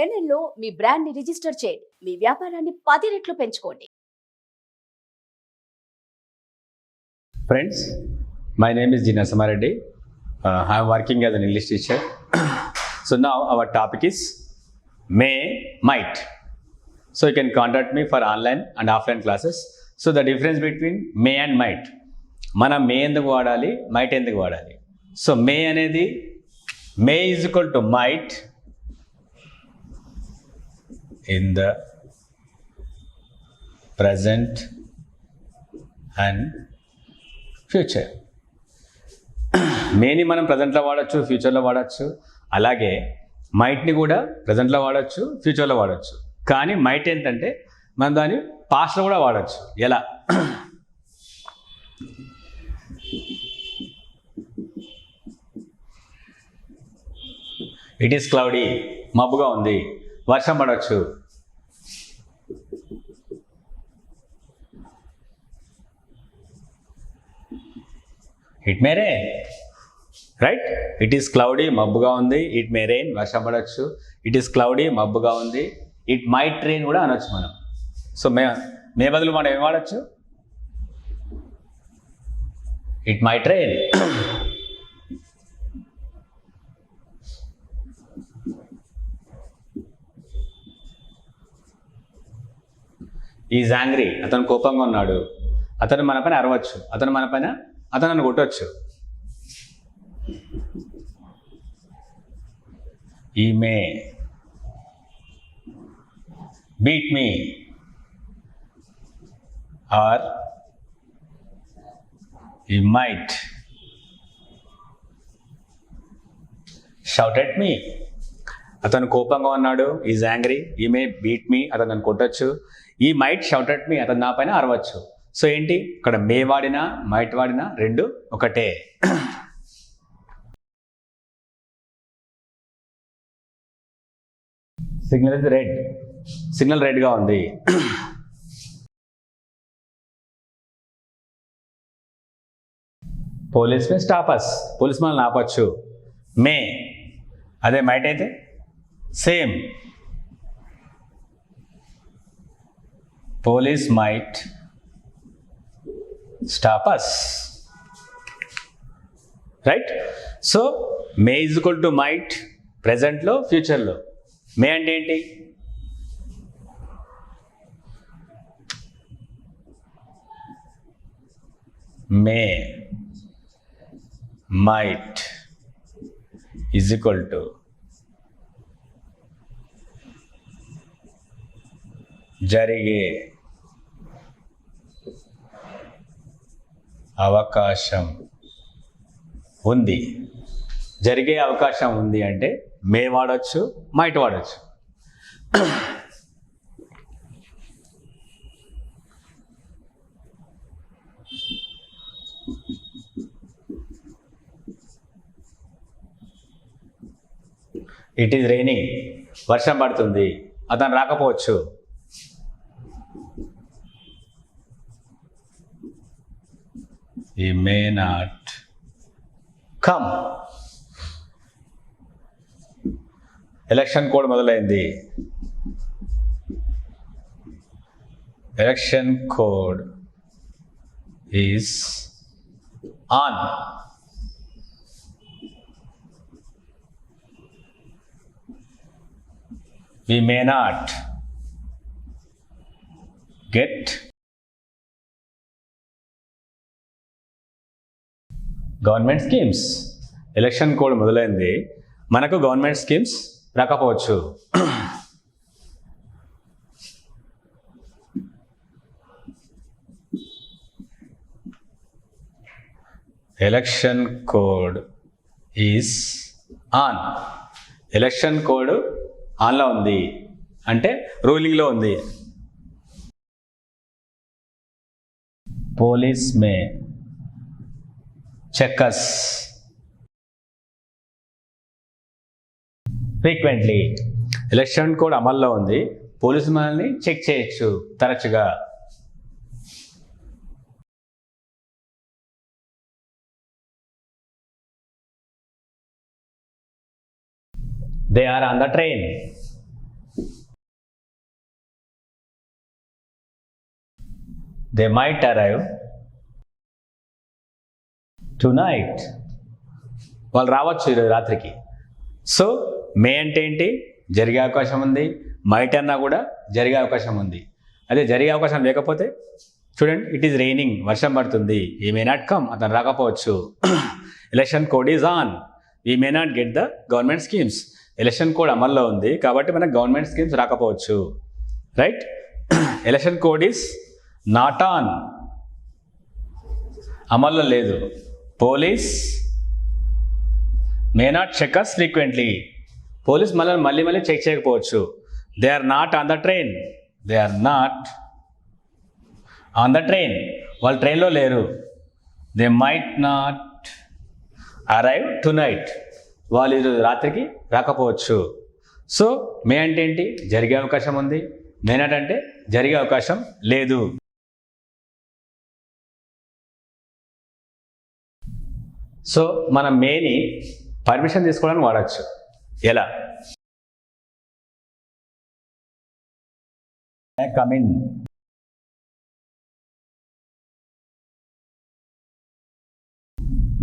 ఎన్ఎల్లో మీ brand ని register చేయండి. మీ వ్యాపారాన్ని 10 రెట్లు పెంచుకోండి. Friends, my name is Jina Samareddy. I am working as an English teacher. So now our topic is may, might. So you can contact me for online and offline classes. So the difference between may and might. మనం మే ఎందుకు వాడాలి, might ఎందుకు వాడాలి? So may అనేది may is equal to might in the present and future. మేని మనం ప్రజెంట్లో వాడచ్చు, ఫ్యూచర్లో వాడచ్చు. అలాగే మైట్ని కూడా ప్రజెంట్లో వాడచ్చు, ఫ్యూచర్లో వాడచ్చు. కానీ మైట్ ఏంటంటే మనం దాన్ని పాస్ట్లో కూడా వాడచ్చు. ఎలా? ఇట్ ఈస్ క్లౌడీ, మబ్బుగా ఉంది, వర్షం పడవచ్చు. It may rain, right? It is cloudy, మబ్బుగా ఉంది. ఇట్ మే రెయిన్, వర్షం పడవచ్చు. ఇట్ ఈస్ క్లౌడీ, మబ్బుగా ఉంది. ఇట్ మైట్ రెయిన్ కూడా అనొచ్చు మనం. సో మే బదులు మనం ఏం వాడచ్చు? It might rain. Is angry, అతను కోపంగా ఉన్నాడు. అతను మన పైన అరవచ్చు, అతను నన్ను కొట్టవచ్చు. ఈ మే beat me are he might shout at me. అతను కోపంగా ఉన్నాడు, ఈజ్ యాంగ్రీ. ఈ మే బీట్ మీ, అతను నన్ను కొట్టచ్చు. He might shout at me, అతను నా పైన అరవచ్చు. సో ఏంటి, ఇక్కడ మే వాడినా మైట్ వాడినా రెండు ఒకటే. సిగ్నల్ ఇస్ రెడ్, సిగ్నల్ రెడ్గా ఉంది. Police may stop us, police మనల్ని ఆపచ్చు. మే, అదే మైట్ అయితే same. Police might stop us, right? So may is equal to might ప్రెజెంట్లో, ఫ్యూచర్లో. మే అంటే ఏంటి? May might is equal to జరిగే అవకాశం ఉంది. జరిగే అవకాశం ఉంది అంటే మే వాడచ్చు, మైట్ వాడచ్చు. ఇట్ ఈజ్ రైనింగ్, వర్షం పడుతుంది, అతను రాకపోవచ్చు. He may not come. Election code మొదలైంది. Election code is on. We may not get government schemes. Election code మొదలైంది, మనకు గవర్నమెంట్ స్కీమ్స్ రాకపోవచ్చు. Election code is on. Election code ఆన్లో ఉంది అంటే రూలింగ్లో ఉంది. Police may check us frequently. Election code అమల్లో ఉంది, పోలీసు మనల్ని చెక్ చేయొచ్చు తరచుగా. They are on the train. They might arrive tonight. వాళ్ళు రావచ్చు ఈరోజు రాత్రికి. సో మే అంటే ఏంటి? జరిగే అవకాశం ఉంది. మైట్ అన్నా కూడా జరిగే అవకాశం ఉంది. అదే జరిగే అవకాశం లేకపోతే చూడండి, ఇట్ ఈస్ రైనింగ్, వర్షం పడుతుంది. ఈ మే నాట్ కమ్, అతను రాకపోవచ్చు. Election code is on, we may not get the government schemes. Election code అమల్లో ఉంది కాబట్టి మనకు గవర్నమెంట్ స్కీమ్స్ రాకపోవచ్చు. Right? Election code is not on, అమల్లో లేదు. Police may not check us frequently, police మళ్ళీ చెక్ చేయకపోవచ్చు. They are not on the train, they are not on the train, వాళ్ళు ట్రైన్లో లేరు. They might not arrive tonight, వాళ్ళు ఈరోజు రాత్రికి రాకపోవచ్చు. సో మే అంటే ఏంటి? జరిగే అవకాశం ఉంది. మే నాట్ అంటే జరిగే అవకాశం లేదు. సో మనం మేని పర్మిషన్ తీసుకోవడానికి వాడచ్చు. ఎలా? Come in,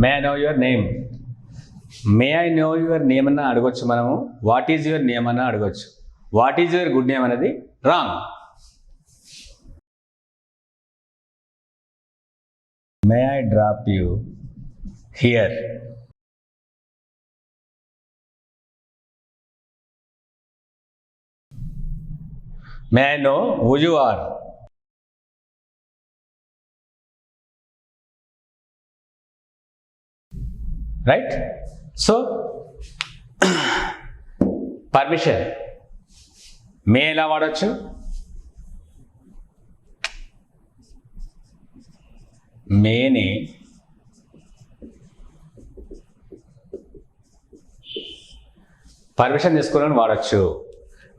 may I know your name, may I know your name అన్న అడగొచ్చు మనము. వాట్ ఈజ్ యువర్ నేమ్ అన్న అడగొచ్చు. What is your good name అనేది wrong. May I drop you here, may I know who you are, right? So permission may ఎలా వాడచ్చు? మేని permission తీసుకోవాలని వాడచ్చు.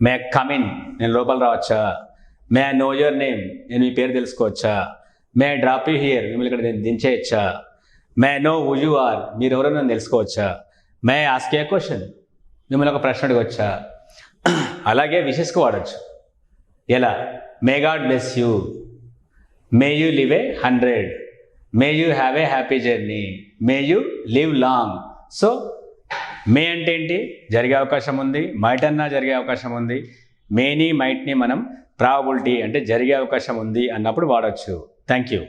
మే కమ్ ఇన్, నేను లోపల రావచ్చా. May I know your name, నేను మీ పేరు తెలుసుకోవచ్చా. May I drop you here, మిమ్మల్ని ఇక్కడ దించేయచ్చా. May I know who you are, మీరు ఎవరో నన్ను తెలుసుకోవచ్చా. May I ask a question, మిమ్మల్ని ఒక ప్రశ్న అడగవచ్చా. అలాగే విషెస్కి వాడచ్చు. ఎలా? May God bless you, may you live a 100, may you have a happy journey, may you live long. So may అంటే ఏంటి? జరిగే అవకాశం ఉంది. మైట్ అన్నా జరిగే అవకాశం ఉంది. మేని మైట్ని మనం ప్రాబబిలిటీ అంటే జరిగే అవకాశం ఉంది అన్నప్పుడు వాడచ్చు. Thank you.